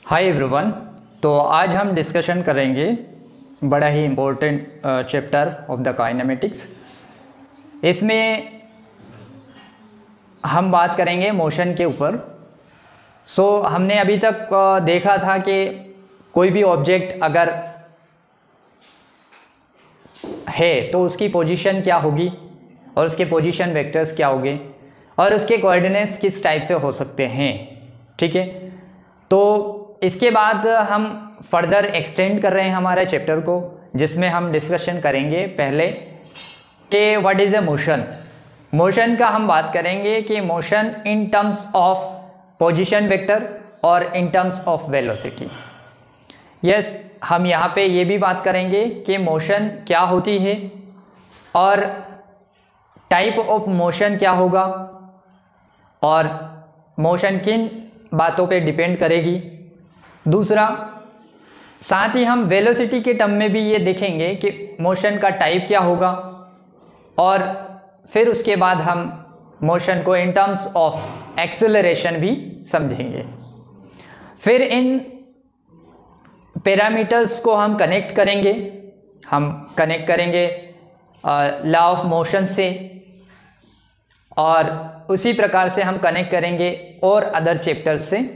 Hi everyone. तो आज हम डिस्कशन करेंगे बड़ा ही important chapter of the kinematics. इसमें हम बात करेंगे मोशन के ऊपर। हमने अभी तक देखा था कि कोई भी ऑब्जेक्ट अगर है तो उसकी पोजीशन क्या होगी और उसके पोजीशन वेक्टर्स क्या होंगे और उसके कोऑर्डिनेट्स किस टाइप से हो सकते हैं। ठीक है, तो इसके बाद हम फर्दर एक्सटेंड कर रहे हैं हमारे चैप्टर को, जिसमें हम डिस्कशन करेंगे पहले कि what is a motion. Motion का हम बात करेंगे कि motion in terms of position vector और in terms of velocity. Yes, हम यहाँ पे ये भी बात करेंगे कि मोशन क्या होती है और टाइप ऑफ मोशन क्या होगा और मोशन किन बातों पे डिपेंड करेगी। दूसरा, साथ ही हम वेलोसिटी के टर्म में भी ये देखेंगे कि मोशन का टाइप क्या होगा और फिर उसके बाद हम मोशन को इन टर्म्स ऑफ एक्सेलरेशन भी समझेंगे। फिर इन पैरामीटर्स को हम कनेक्ट करेंगे लॉ ऑफ मोशन से, और उसी प्रकार से हम कनेक्ट करेंगे और अदर चैप्टर्स से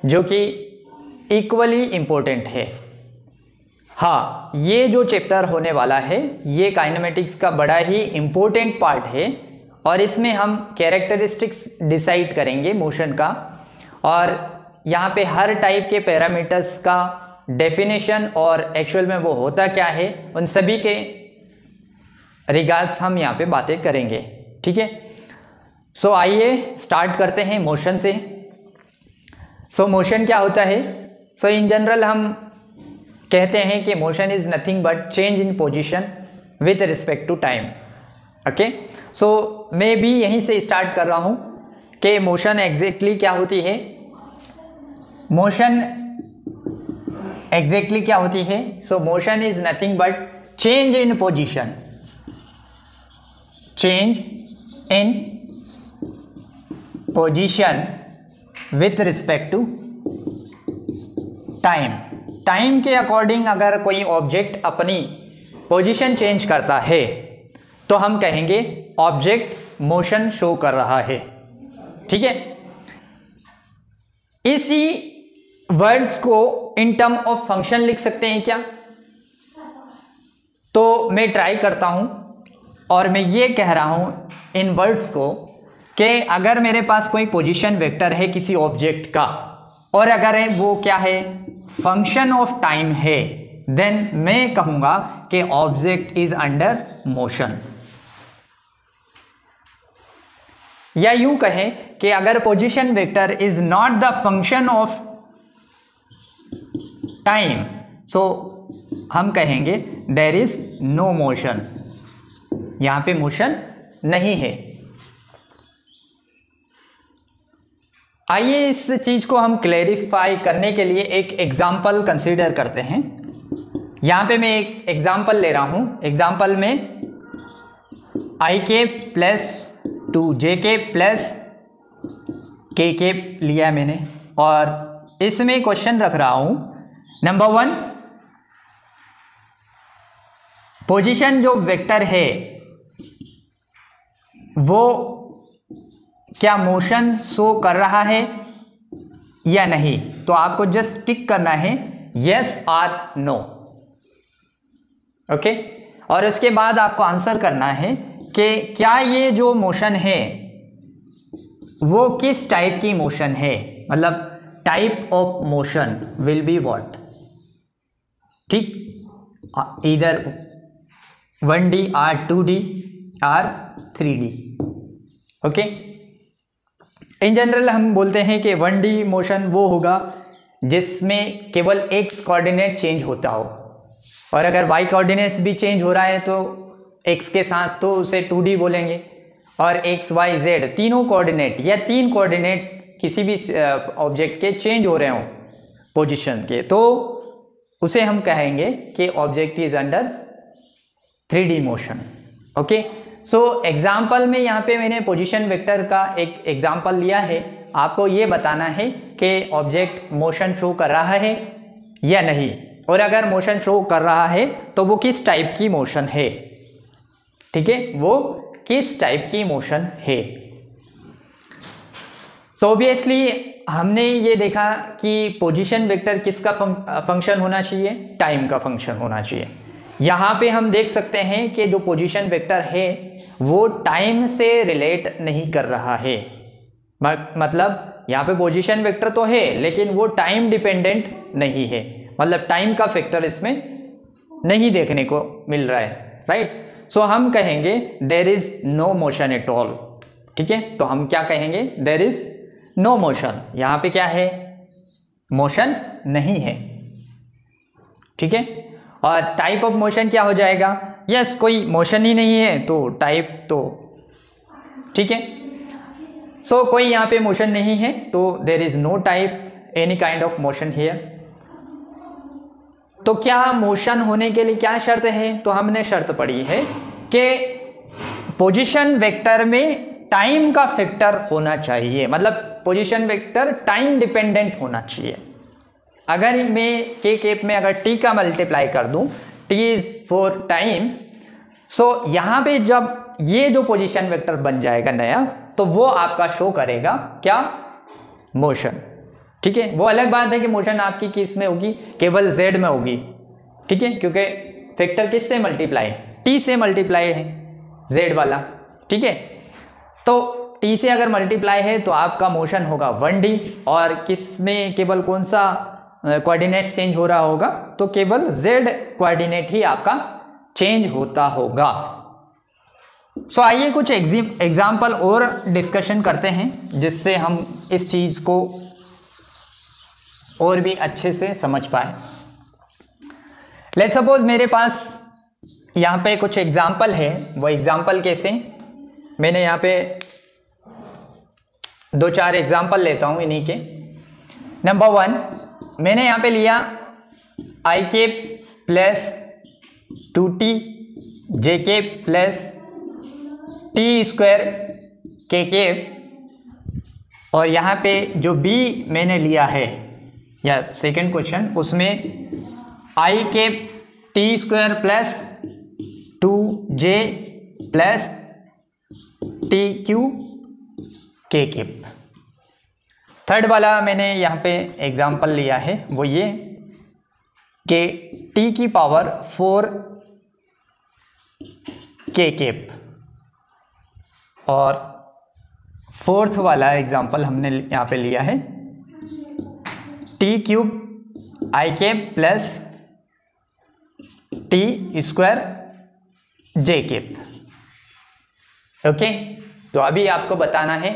जो कि इक्वली इम्पोर्टेंट है। हाँ, ये जो चैप्टर होने वाला है ये काइनेमेटिक्स का बड़ा ही इम्पोर्टेंट पार्ट है और इसमें हम कैरेक्टरिस्टिक्स डिसाइड करेंगे मोशन का, और यहाँ पे हर टाइप के पैरामीटर्स का डेफिनेशन और एक्चुअल में वो होता क्या है उन सभी के रिगार्ड्स हम यहाँ पे बातें करेंगे। ठीक है, आइए स्टार्ट करते हैं मोशन से। मोशन क्या होता है? इन जनरल हम कहते हैं कि motion is nothing but change in position with respect to time. Okay, मैं भी यहीं से स्टार्ट कर रहा हूँ कि मोशन एग्जैक्टली क्या होती है। मोशन एग्जैक्टली क्या होती है? Motion is nothing but change in position, change in position with respect to time के अकॉर्डिंग अगर कोई ऑब्जेक्ट अपनी पोजीशन चेंज करता है तो हम कहेंगे ऑब्जेक्ट मोशन शो कर रहा है। ठीक है, इसी वर्ड्स को इन टर्म ऑफ फंक्शन लिख सकते हैं क्या? तो मैं ट्राई करता हूं और मैं ये कह रहा हूं इन वर्ड्स को कि अगर मेरे पास कोई पोजीशन वेक्टर है किसी ऑब्जेक्ट का और अगर वो क्या है, फंक्शन ऑफ टाइम है, देन मैं कहूंगा कि ऑब्जेक्ट इज अंडर मोशन। या यूं कहें कि अगर position vector is not the function of time, हम कहेंगे देयर इज नो मोशन, यहां पे मोशन नहीं है। आइए इस चीज को हम क्लैरिफाई करने के लिए एक एग्जाम्पल कंसीडर करते हैं। यहां पे मैं एक एग्जाम्पल ले रहा हूं। एग्जाम्पल में आई के प्लस 2j के प्लस के लिया मैंने, और इसमें क्वेश्चन रख रहा हूं नंबर 1, पोजीशन जो वेक्टर है वो क्या मोशन शो कर रहा है या नहीं। तो आपको जस्ट टिक करना है यस और नो। ओके, और उसके बाद आपको आंसर करना है कि क्या ये जो मोशन है वो किस टाइप की मोशन है, मतलब type of motion will be what. ठीक, इधर 1D और 2D और 3D। ओके, इन जनरल हम बोलते हैं कि 1D मोशन वो होगा जिसमें केवल x कोऑर्डिनेट चेंज होता हो, और अगर y कोऑर्डिनेट्स भी चेंज हो रहा है तो x के साथ तो उसे 2D बोलेंगे, और x y z तीनों कोऑर्डिनेट या 3 कोऑर्डिनेट किसी भी ऑब्जेक्ट के चेंज हो रहे हो पोजीशन के, तो उसे हम कहेंगे कि object is under 3D motion. Okay, example में यहाँ पे मैंने पोजीशन वेक्टर का एक एग्जाम्पल लिया है आपको ये बताना है कि ऑब्जेक्ट मोशन शो कर रहा है या नहीं, और अगर मोशन शो कर रहा है तो वो किस टाइप की मोशन है। ठीक है, वो किस टाइप की मोशन है। तो ऑब्वियसली हमने ये देखा कि पोजीशन वेक्टर किसका फंक्शन होना चाहिए, टाइम का फंक्शन होना चाहिए। यहाँ पे हम देख सकते हैं कि जो पोजीशन वेक्टर है वो टाइम से रिलेट नहीं कर रहा है। मतलब यहाँ पे पोजीशन वेक्टर तो है लेकिन वो टाइम डिपेंडेंट नहीं है, मतलब टाइम का फैक्टर इसमें नहीं देखने को मिल रहा है, राइट। सो हम कहेंगे there is no motion at all. ठीक है, तो हम क्या कहेंगे, देयर इज नो मोशन। यहाँ पे क्या है, मोशन नहीं है। ठीक है, और टाइप ऑफ मोशन क्या हो जाएगा, यस कोई मोशन ही नहीं है तो टाइप तो ठीक है। सो कोई यहाँ पे मोशन नहीं है तो there is no type any kind of motion here. तो क्या मोशन होने के लिए क्या शर्त है, तो हमने शर्त पढ़ी है कि पोजीशन वेक्टर में टाइम का फैक्टर होना चाहिए, मतलब पोजीशन वेक्टर टाइम डिपेंडेंट होना चाहिए। अगर मैं के केप में अगर टी का मल्टीप्लाई कर दूं, टी इज फॉर टाइम, सो यहाँ पे जब ये जो पोजीशन वेक्टर बन जाएगा नया, तो वो आपका शो करेगा क्या, मोशन। ठीक है, वो अलग बात है कि मोशन आपकी किस में होगी, केवल z में होगी। ठीक है, क्योंकि फैक्टर किस से मल्टीप्लाई, t से मल्टीप्लाई है z वाला। ठीक है, तो t से अगर मल्टीप्लाई है तो आपका मोशन होगा 1D, और किस में केवल कौन सा कोऑर्डिनेट चेंज हो रहा होगा, तो केवल z कोऑर्डिनेट ही आपका चेंज होता होगा। सो आइए कुछ एग्जाम्पल और डिस्कशन करते हैं जिससे हम इस चीज़ को और भी अच्छे से समझ पाए। लेट्स सपोज मेरे पास यहाँ पे कुछ एग्जाम्पल है। वो एग्जाम्पल कैसे, मैंने यहाँ पे 2-4 एग्जाम्पल लेता हूँ इन्हीं के। नंबर 1 मैंने यहाँ पे लिया आई के प्लस 2t जे के प्लस टी स्क्वायर के के, और यहाँ पे जो b मैंने लिया है या सेकंड क्वेश्चन, उसमें आई के T square plus 2j plus T Q के किप। थर्ड वाला मैंने यहाँ पे एग्जाम्पल लिया है वो ये कि t की पावर 4 के किप, और फोर्थ वाला एग्जाम्पल हमने यहाँ पे लिया है टी क्यूब आई के प्लस टी स्क्वायर जे किप। ओके, तो अभी आपको बताना है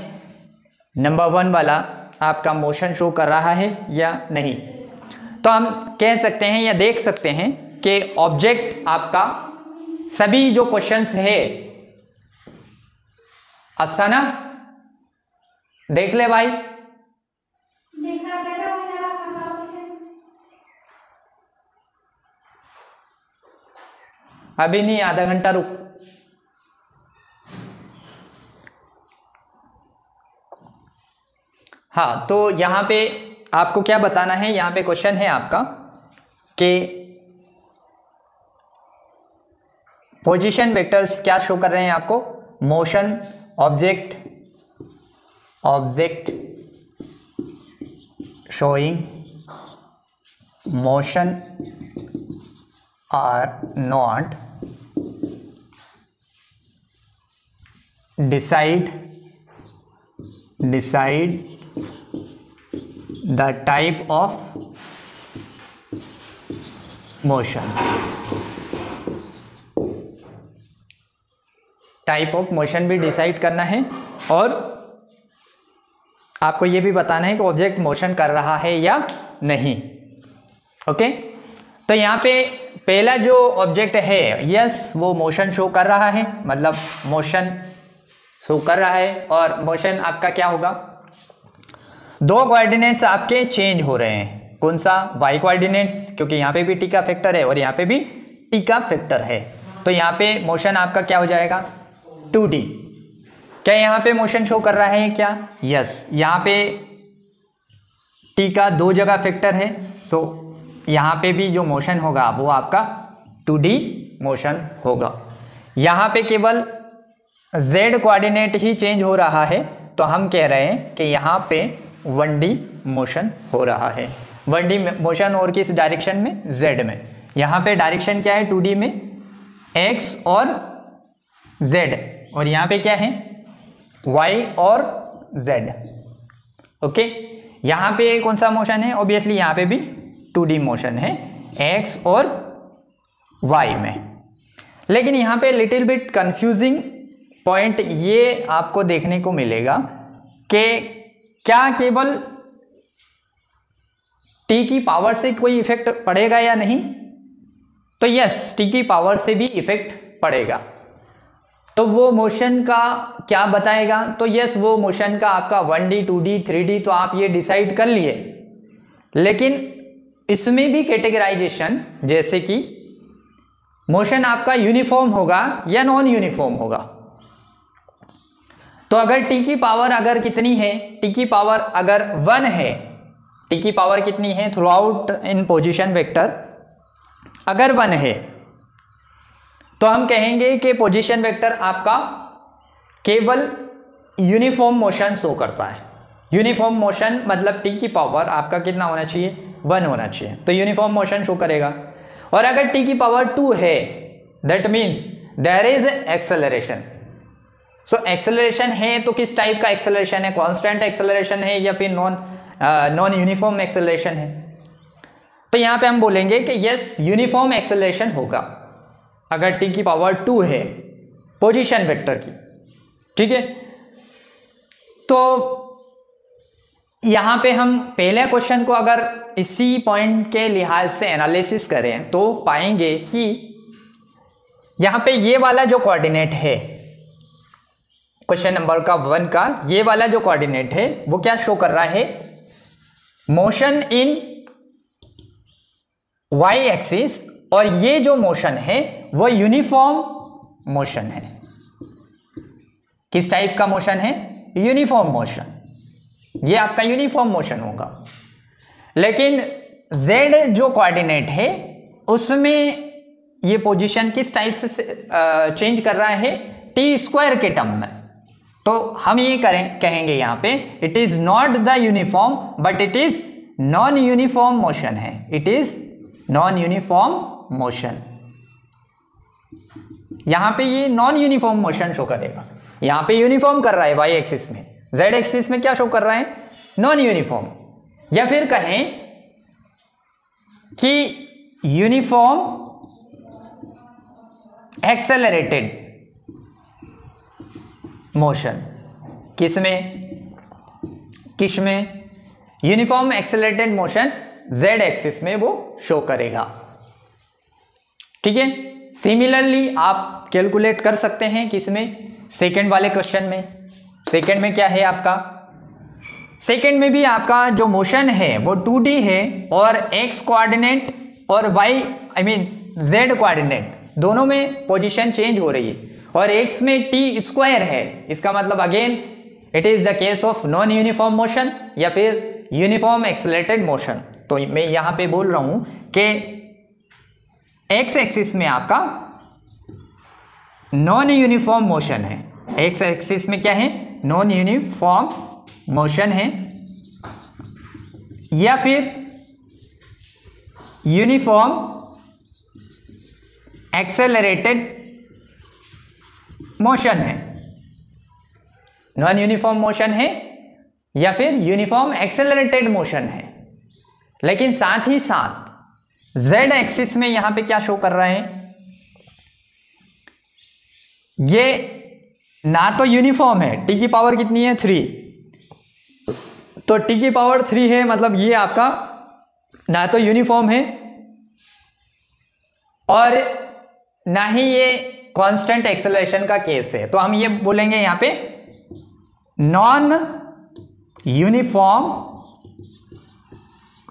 नंबर 1 वाला आपका मोशन शो कर रहा है या नहीं। तो हम कह सकते हैं या देख सकते हैं कि ऑब्जेक्ट आपका सभी जो क्वेश्चंस है, अफसाना देख ले भाई, अभी नहीं, आधा घंटा रुक। हाँ, तो यहाँ पे आपको क्या बताना है, यहाँ पे क्वेश्चन है आपका कि पोजीशन वेक्टर्स क्या शो कर रहे हैं आपको, motion object showing motion or not decides the type of motion. Type of motion भी डिसाइड करना है, और आपको ये भी बताना है कि ऑब्जेक्ट मोशन कर रहा है या नहीं। ओके, तो यहाँ पे पहला जो ऑब्जेक्ट है, यस वो मोशन शो कर रहा है, मतलब मोशन शो कर रहा है, और मोशन आपका क्या होगा, 2 कोऑर्डिनेट्स आपके चेंज हो रहे हैं। कौन सा, y कोऑर्डिनेट्स, क्योंकि यहाँ पे भी t का फैक्टर है और यहाँ पे भी t का फैक्टर है, तो यहाँ पे मोशन आपका क्या हो जाएगा 2D। क्या यहाँ पे मोशन शो कर रहा है क्या? यस, यहाँ पे टी का 2 जगह फैक्टर है, सो यहाँ पे भी जो मोशन होगा वो आपका 2D मोशन होगा। यहाँ पे केवल z कोऑर्डिनेट ही चेंज हो रहा है, तो हम कह रहे हैं कि यहाँ पे 1D मोशन हो रहा है। 1D मोशन और किस डायरेक्शन में? z में। यहाँ पे डायरेक्शन क्या है 2D में? x और z, और यहाँ पे क्या है? y और z। ओके, यहाँ पे कौन सा मोशन है? ऑब्वियसली यहाँ पे भी 2D मोशन है, x और y में। लेकिन यहाँ पे लिटिल बिट कंफ्यूजिंग पॉइंट ये आपको देखने को मिलेगा कि क्या केवल t की पावर से कोई इफेक्ट पड़ेगा या नहीं? तो यस, t की पावर से भी इफेक्ट पड़ेगा। तो वो मोशन का क्या बताएगा? तो यस, वो मोशन का आपका 1D 2D 3D तो आप ये डिसाइड कर लिए, लेकिन इसमें भी कैटेगराइजेशन, जैसे कि मोशन आपका यूनिफॉर्म होगा या नॉन यूनिफॉर्म होगा। तो अगर t की पावर अगर कितनी है? t की पावर अगर 1 है, t की पावर कितनी है through out in position vector अगर 1 है, तो हम कहेंगे कि पोजीशन वेक्टर आपका केवल यूनिफॉर्म मोशन शो करता है। यूनिफॉर्म मोशन मतलब t की पावर आपका कितना होना चाहिए? 1 होना चाहिए, तो यूनिफॉर्म मोशन शो करेगा। और अगर t की पावर 2 है, that means there is acceleration. So acceleration है तो किस टाइप का एक्सेलरेशन है? कांस्टेंट एक्सेलरेशन है या फिर नॉन यूनिफॉर्म एक्सेलरेशन है? तो यहाँ पे हम बोलेंगे कि यस, यूनिफॉर्म एक्सेलरेशन होगा अगर t की पावर 2 है पोजीशन वेक्टर की। ठीक है, तो यहाँ पे हम पहले क्वेश्चन को अगर इसी पॉइंट के लिहाज से एनालिसिस करें तो पाएंगे कि यहाँ पे ये वाला जो कोऑर्डिनेट है क्वेश्चन नंबर 1 का, ये वाला जो कोऑर्डिनेट है वो क्या शो कर रहा है? मोशन इन y एक्सिस, और ये जो मोशन है वो यूनिफॉर्म मोशन है। किस टाइप का मोशन है? Uniform motion. ये आपका यूनिफॉर्म मोशन होगा। लेकिन z जो कोऑर्डिनेट है उसमें ये पोजीशन किस टाइप से चेंज कर रहा है? t² के टर्म में। तो हम ये कहेंगे यहाँ पे it is not the uniform but it is non uniform motion है। It is non uniform motion. यहां पे ये नॉन यूनिफॉर्म मोशन शो करेगा। यहां पे यूनिफॉर्म कर रहा है y एक्सिस में, z एक्सिस में क्या शो कर रहा है? Non uniform. या फिर कहें कि यूनिफॉर्म एक्सेलरेटेड मोशन। किसमें? Uniform accelerated motion z axis में वो शो करेगा। ठीक है, सिमिलरली आप कैलकुलेट कर सकते हैं किसमें? सेकंड वाले क्वेश्चन में। सेकंड में क्या है आपका? सेकंड में भी आपका जो मोशन है वो 2D है और x कोऑर्डिनेट और z कोऑर्डिनेट दोनों में पोजीशन चेंज हो रही है, और x में t² है। इसका मतलब again it is the case of non uniform motion या फिर यूनिफॉर्म एक्सेलरेटेड मोशन। तो मैं यहां पे बोल रहा हूं कि x एक्सिस में आपका नॉन यूनिफॉर्म मोशन है। x एक्सिस में क्या है? नॉन यूनिफॉर्म मोशन है, या फिर यूनिफॉर्म एक्सेलरेटेड मोशन है। नॉन यूनिफॉर्म मोशन है या फिर यूनिफॉर्म एक्सेलरेटेड मोशन है। लेकिन साथ ही साथ z एक्सिस में यहां पे क्या शो कर रहा है? ये ना तो यूनिफॉर्म है, t की पावर कितनी है? 3। तो t की पावर 3 है, मतलब ये आपका ना तो यूनिफॉर्म है और ना ही ये कांस्टेंट एक्सेलरेशन का केस है। तो हम ये बोलेंगे यहां पे नॉन यूनिफॉर्म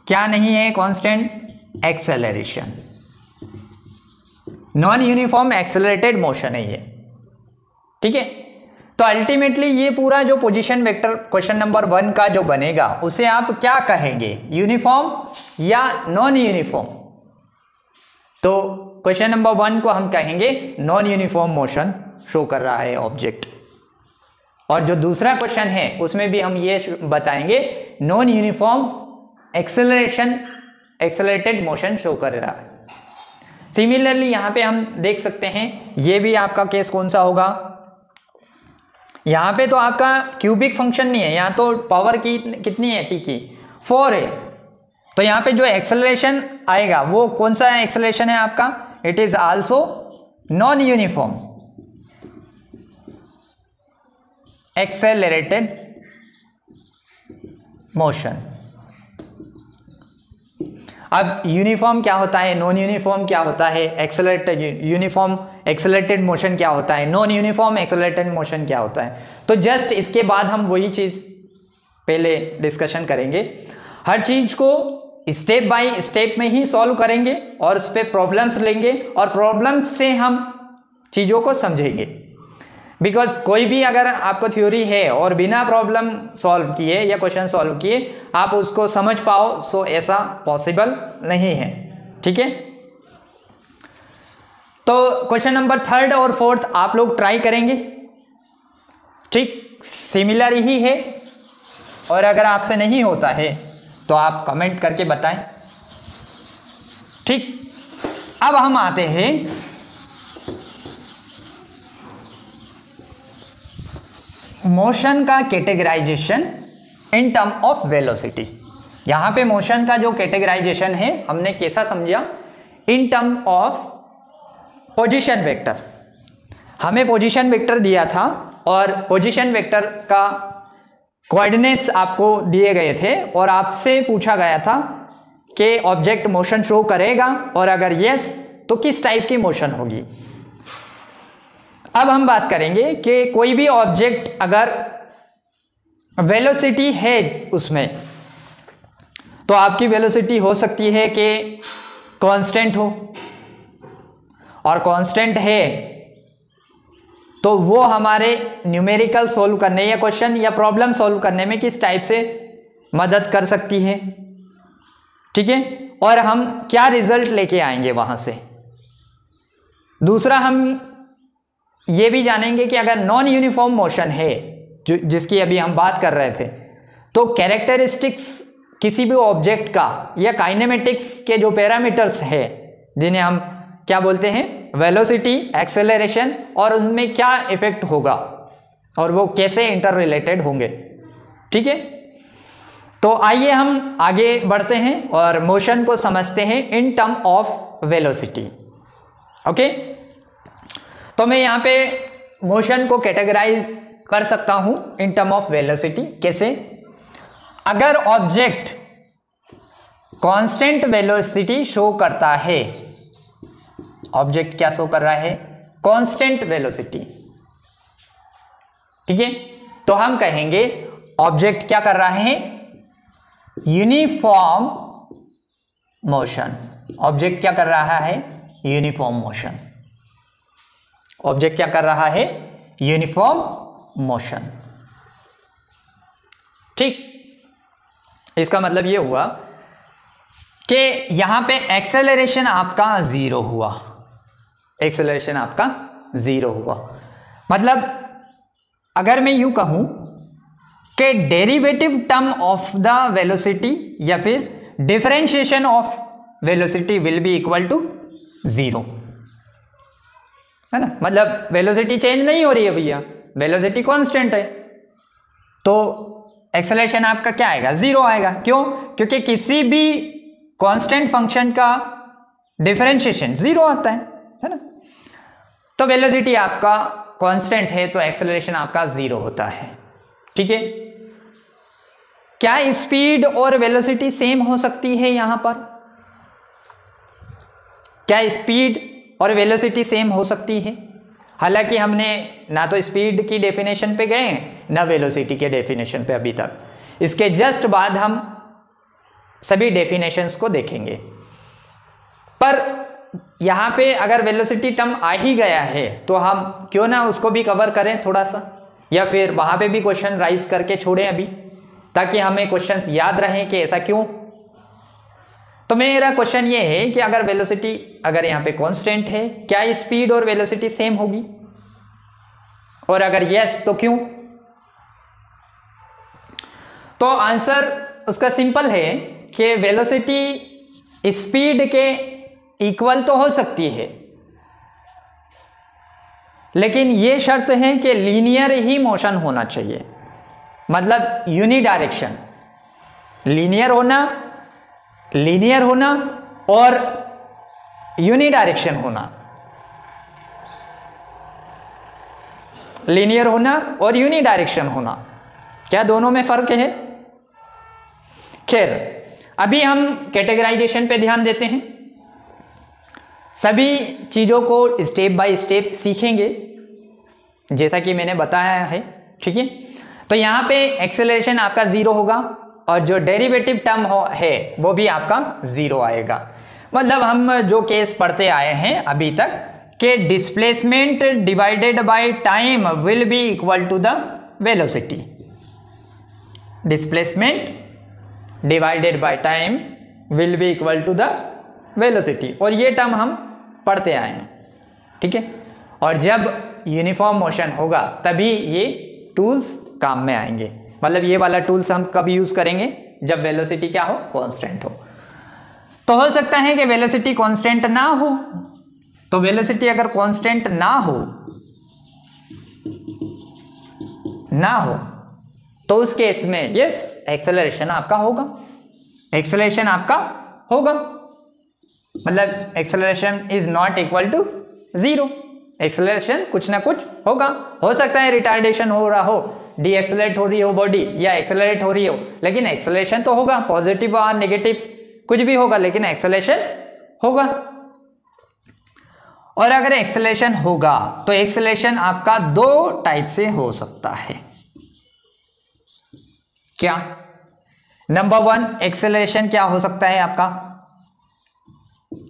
क्या नहीं है? Constant acceleration. Non uniform accelerated motion है ये। ठीक है, तो अल्टीमेटली ये पूरा जो पोजीशन वेक्टर क्वेश्चन नंबर 1 का जो बनेगा उसे आप क्या कहेंगे, यूनिफॉर्म या नॉन यूनिफॉर्म? तो क्वेश्चन नंबर 1 को हम कहेंगे नॉन यूनिफॉर्म मोशन शो कर रहा है ऑब्जेक्ट, और जो दूसरा क्वेश्चन है उसमें भी हम ये बताएंगे non uniform accelerated motion show कर रहा है। सिमिलरली यहाँ पे हम देख सकते हैं ये भी आपका केस कौन सा होगा, यहाँ पे तो आपका क्यूबिक फंक्शन नहीं है, यहाँ तो पावर की कितनी है टी की 4 है, तो यहाँ पे जो एक्सेलरेशन आएगा वो कौन सा एक्सेलरेशन है आपका, it is also known uniform accelerated motion. अब यूनिफॉर्म क्या होता है, नॉन यूनिफॉर्म क्या होता है, यूनिफॉर्म एक्सेलरेटेड मोशन क्या होता है, नॉन यूनिफॉर्म एक्सेलरेटेड मोशन क्या होता है। तो जस्ट इसके बाद हम वही चीज़ पहले डिस्कशन करेंगे, हर चीज़ को स्टेप बाय स्टेप में ही सॉल्व करेंगे और उस पर प्रॉब्लम्स लेंगे और प्रॉब्लम्स से हम चीज़ों को समझेंगे। बिकॉज कोई भी अगर आपको थ्योरी है और बिना प्रॉब्लम सॉल्व किए या क्वेश्चन सॉल्व किए आप उसको समझ पाओ, सो ऐसा पॉसिबल नहीं है, ठीक है। तो क्वेश्चन नंबर 3 और 4 आप लोग ट्राई करेंगे, ठीक, सिमिलर ही है, और अगर आपसे नहीं होता है तो आप कमेंट करके बताएं, ठीक। अब हम आते हैं मोशन का categorization in term of velocity. यहां पे मोशन का जो कैटेगराइजेशन है हमने कैसा समझा, इन टर्म ऑफ पोजीशन वेक्टर। हमें पोजीशन वेक्टर दिया था और पोजीशन वेक्टर का कोऑर्डिनेट्स आपको दिए गए थे और आपसे पूछा गया था कि ऑब्जेक्ट मोशन शो करेगा और अगर यस तो किस टाइप की मोशन होगी। अब हम बात करेंगे कि कोई भी ऑब्जेक्ट अगर वेलोसिटी है उसमें, तो आपकी वेलोसिटी हो सकती है कि कांस्टेंट हो, और कांस्टेंट है तो वो हमारे न्यूमेरिकल सॉल्व करने या क्वेश्चन या प्रॉब्लम सॉल्व करने में किस टाइप से मदद कर सकती है, ठीक है, और हम क्या रिजल्ट लेके आएंगे वहां से। दूसरा हम ये भी जानेंगे कि अगर नॉन यूनिफॉर्म मोशन है जिसकी अभी हम बात कर रहे थे, तो कैरेक्टरिस्टिक्स किसी भी ऑब्जेक्ट का या काइनेमेटिक्स के जो पैरामीटर्स है जिन्हें हम क्या बोलते हैं, वेलोसिटी, एक्सेलरेशन, और उनमें क्या इफेक्ट होगा और वो कैसे इंटर रिलेटेड होंगे, ठीक है। तो आइए हम आगे बढ़ते हैं और मोशन को समझते हैं इन टर्म ऑफ वेलोसिटी, ओके। तो मैं यहाँ पे मोशन को कैटेगराइज कर सकता हूँ इन टर्म ऑफ वेलोसिटी। कैसे, अगर ऑब्जेक्ट कांस्टेंट वेलोसिटी शो करता है, ऑब्जेक्ट क्या शो कर रहा है, कांस्टेंट वेलोसिटी, ठीक है, तो हम कहेंगे ऑब्जेक्ट क्या कर रहा है, यूनिफॉर्म मोशन। ऑब्जेक्ट क्या कर रहा है, यूनिफॉर्म मोशन। ऑब्जेक्ट क्या कर रहा है, यूनिफॉर्म मोशन, ठीक। इसका मतलब ये हुआ कि यहां पे एक्सेलरेशन आपका 0 हुआ, एक्सेलरेशन आपका 0 हुआ। मतलब अगर मैं यूं कहूं कि derivative term of the velocity या फिर differentiation of velocity will be equal to 0, है ना। मतलब वेलोसिटी चेंज नहीं हो रही है भैया, वेलोसिटी कांस्टेंट है, तो एक्सेलरेशन आपका क्या आएगा, 0 आएगा। क्यों, क्योंकि किसी भी कांस्टेंट फंक्शन का डिफरेंशिएशन 0 आता है ना। तो वेलोसिटी आपका कांस्टेंट है तो एक्सेलरेशन आपका 0 होता है, ठीक है। क्या स्पीड और वेलोसिटी सेम हो सकती है यहां पर, क्या स्पीड और वेलोसिटी सेम हो सकती है? हालांकि हमने ना तो स्पीड की डेफिनेशन पे गए हैं ना वेलोसिटी के डेफिनेशन पे अभी तक, इसके जस्ट बाद हम सभी डेफिनेशंस को देखेंगे। पर यहाँ पे अगर वेलोसिटी टर्म आ ही गया है तो हम क्यों ना उसको भी कवर करें थोड़ा सा, या फिर वहां पे भी क्वेश्चन राइज करके छोड़ें अभी, ताकि हमें क्वेश्चंस याद रहें कि ऐसा क्यों। तो मेरा क्वेश्चन ये है कि अगर वेलोसिटी अगर यहाँ पे कांस्टेंट है, क्या स्पीड और वेलोसिटी सेम होगी, और अगर यस तो क्यों। तो आंसर उसका सिंपल है कि वेलोसिटी स्पीड के इक्वल तो हो सकती है, लेकिन यह शर्त है कि लीनियर ही मोशन होना चाहिए, मतलब यूनिडायरेक्शन, लीनियर होना और यूनिडायरेक्शन होना, लीनियर होना और यूनिडायरेक्शन होना, क्या दोनों में फर्क है। खैर, अभी हम कैटेगराइजेशन पे ध्यान देते हैं, सभी चीज़ों को स्टेप बाय स्टेप सीखेंगे जैसा कि मैंने बताया है, ठीक है। तो यहाँ पे एक्सेलरेशन आपका 0 होगा और जो डेरिवेटिव टर्म है वो भी आपका 0 आएगा। मतलब हम जो केस पढ़ते आए हैं अभी तक कि displacement divided by time will be equal to the velocity, displacement divided by time will be equal to the velocity, और ये टर्म हम पढ़ते आए हैं, ठीक है। और जब यूनिफॉर्म मोशन होगा तभी ये टूल्स काम में आएंगे। मतलब ये वाला टूल्स हम कब यूज करेंगे, जब वेलोसिटी क्या हो, कांस्टेंट हो। तो हो सकता है कि वेलोसिटी कांस्टेंट ना हो, तो वेलोसिटी अगर कांस्टेंट ना हो तो उस केस में यस एक्सेलरेशन आपका होगा, एक्सेलरेशन आपका होगा, मतलब acceleration is not equal to 0, acceleration कुछ ना कुछ होगा। हो सकता है रिटार्डेशन हो रहा हो, डी एक्सेलरेट हो रही हो बॉडी या एक्सेलरेट हो रही हो, लेकिन एक्सेलरेशन तो होगा, पॉजिटिव और नेगेटिव कुछ भी होगा, लेकिन एक्सेलरेशन होगा। और अगर एक्सेलरेशन होगा तो एक्सेलरेशन आपका 2 टाइप से हो सकता है। क्या? नंबर 1 एक्सेलरेशन क्या हो सकता है आपका,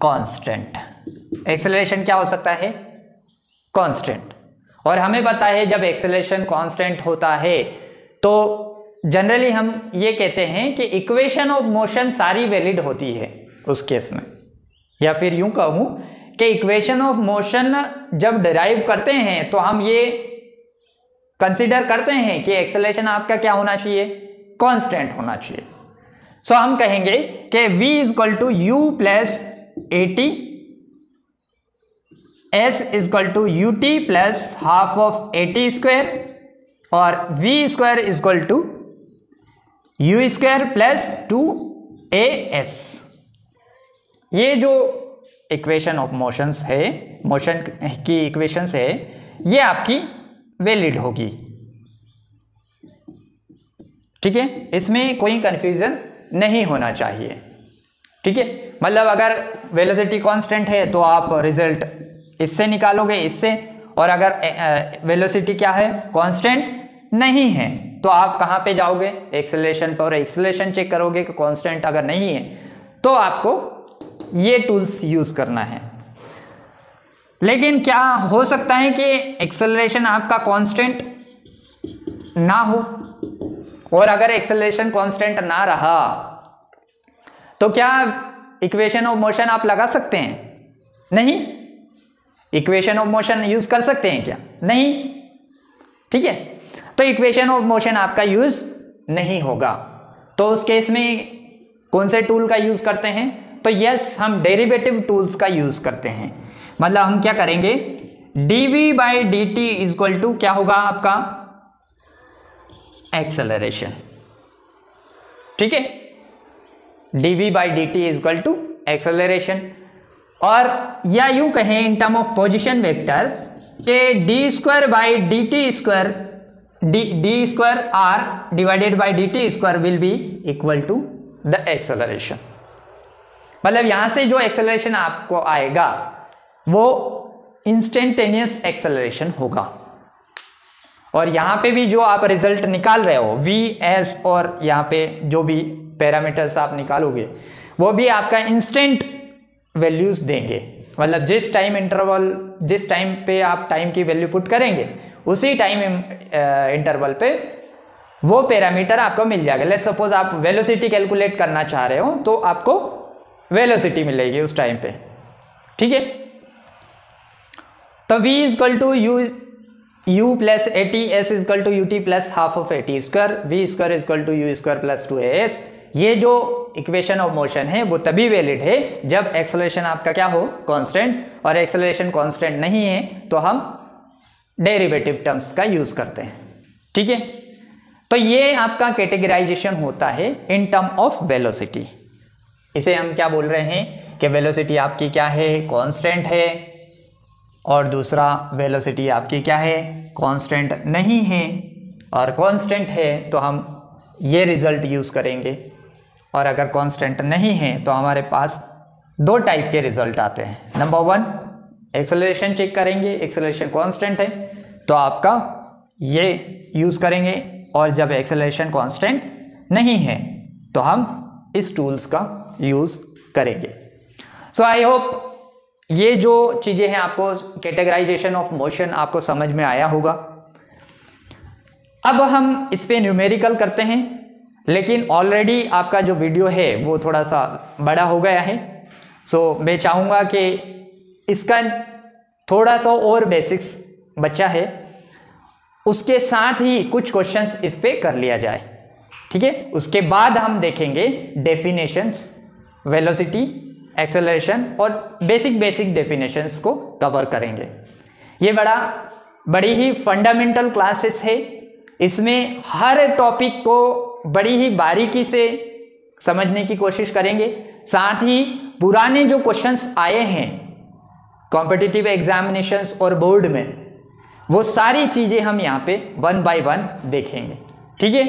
कांस्टेंट। एक्सेलरेशन क्या हो सकता है, कांस्टेंट। और हमें पता है जब एक्सेलरेशन कांस्टेंट होता है तो जनरली हम ये कहते हैं कि इक्वेशन ऑफ मोशन सारी वैलिड होती है उस केस में, या फिर यूं कहूं कि इक्वेशन ऑफ मोशन जब डिराइव करते हैं तो हम ये कंसीडर करते हैं कि एक्सेलरेशन आपका क्या होना चाहिए, कांस्टेंट होना चाहिए। सो हम कहेंगे कि v equal to u plus a t, s equal to u t plus half of a t square, और v square equal to u square plus 2as। ये जो इक्वेशन ऑफ मोशंस है, मोशन की इक्वेशंस है, ये आपकी valid होगी, ठीक है। इसमें कोई कंफ्यूजन नहीं होना चाहिए, ठीक है। मतलब अगर वेलोसिटी कांस्टेंट है तो आप रिजल्ट इससे निकालोगे, इससे, और अगर वेलोसिटी क्या है, कांस्टेंट नहीं है, तो आप कहाँ पे जाओगे, एक्सेलरेशन पर, एक्सेलरेशन चेक करोगे कि कांस्टेंट अगर नहीं है तो आपको ये टूल्स यूज करना है। लेकिन क्या हो सकता है कि एक्सेलरेशन आपका कांस्टेंट ना हो, और अगर एक्सेलरेशन कांस्टेंट ना रहा तो क्या इक्वेशन ऑफ मोशन आप लगा सकते हैं? नहीं। इक्वेशन ऑफ मोशन यूज कर सकते हैं क्या? नहीं, ठीक है। तो इक्वेशन ऑफ मोशन आपका यूज नहीं होगा, तो उस केस में कौन से टूल का यूज करते हैं? तो यस, हम डेरिवेटिव टूल्स का यूज करते हैं। मतलब हम क्या करेंगे, dv by D T equal to क्या होगा आपका, एक्सेलरेशन, ठीक है। dv by D T equal to acceleration, और या यूं कहें in term of position vector के D square by D T square, D square R divided by D T square will be equal to the acceleration. मतलब यहां से जो acceleration आपको आएगा वो इंस्टेंटेनियस एक्सेलरेशन होगा, और यहां पे भी जो आप रिजल्ट निकाल रहे हो v s, और यहां पे जो भी पैरामीटर्स आप निकालोगे वो भी आपका इंस्टेंट वैल्यूज देंगे। मतलब जिस टाइम इंटरवल, जिस टाइम पे आप टाइम की वैल्यू पुट करेंगे उसी टाइम इंटरवल पे वो पैरामीटर आपको मिल जाएगा। लेट्स सपोज आप वेलोसिटी कैलकुलेट करना चाह रहे हो तो आपको वेलोसिटी मिलेगी उस टाइम पे, ठीक है। तो v equal to u plus a t, s equal to u t plus half of a t square, v square equal to u square plus 2as। ये जो इक्वेशन ऑफ मोशन है वो तभी वैलिड है जब एक्सेलरेशन आपका क्या हो, कांस्टेंट, और एक्सेलरेशन कांस्टेंट नहीं है तो हम डेरिवेटिव टर्म्स का यूज करते हैं, ठीक है। तो ये आपका कैटेगराइजेशन होता है इन टर्म ऑफ वेलोसिटी। इसे हम क्या बोल रहे हैं कि वेलोसिटी आपकी क्या है, कांस्टेंट है, और दूसरा वेलोसिटी आपकी क्या है, कांस्टेंट नहीं है, और कांस्टेंट है तो हम ये रिजल्ट यूज़ करेंगे, और अगर कांस्टेंट नहीं है तो हमारे पास दो टाइप के रिजल्ट आते हैं। नंबर 1 एक्सेलरेशन चेक करेंगे, एक्सेलरेशन कांस्टेंट है तो आपका ये यूज़ करेंगे, और जब एक्सेलरेशन कांस्टेंट नहीं है तो हम इस टूल्स का यूज़ करेंगे। सो आई होप ये जो चीज़ें हैं आपको कैटेगराइजेशन ऑफ मोशन आपको समझ में आया होगा। अब हम इस पे न्यूमेरिकल करते हैं, लेकिन ऑलरेडी आपका जो वीडियो है वो थोड़ा सा बड़ा हो गया है। सो मैं चाहूँगा कि इसका थोड़ा सा और बेसिक्स बचा है, उसके साथ ही कुछ क्वेश्चंस इस पे कर लिया जाए, ठीक है। उसके बाद हम देखेंगे डेफिनेशंस, वेलोसिटी, एक्सेलरेशन और बेसिक डेफिनेशंस को कवर करेंगे। ये बड़ी ही फंडामेंटल क्लासेस है, इसमें हर टॉपिक को बड़ी ही बारीकी से समझने की कोशिश करेंगे। साथ ही पुराने जो क्वेश्चंस आए हैं कॉम्पिटिटिव एग्जामिनेशंस और बोर्ड में, वो सारी चीज़ें हम यहाँ पे 1 by 1 देखेंगे, ठीक है।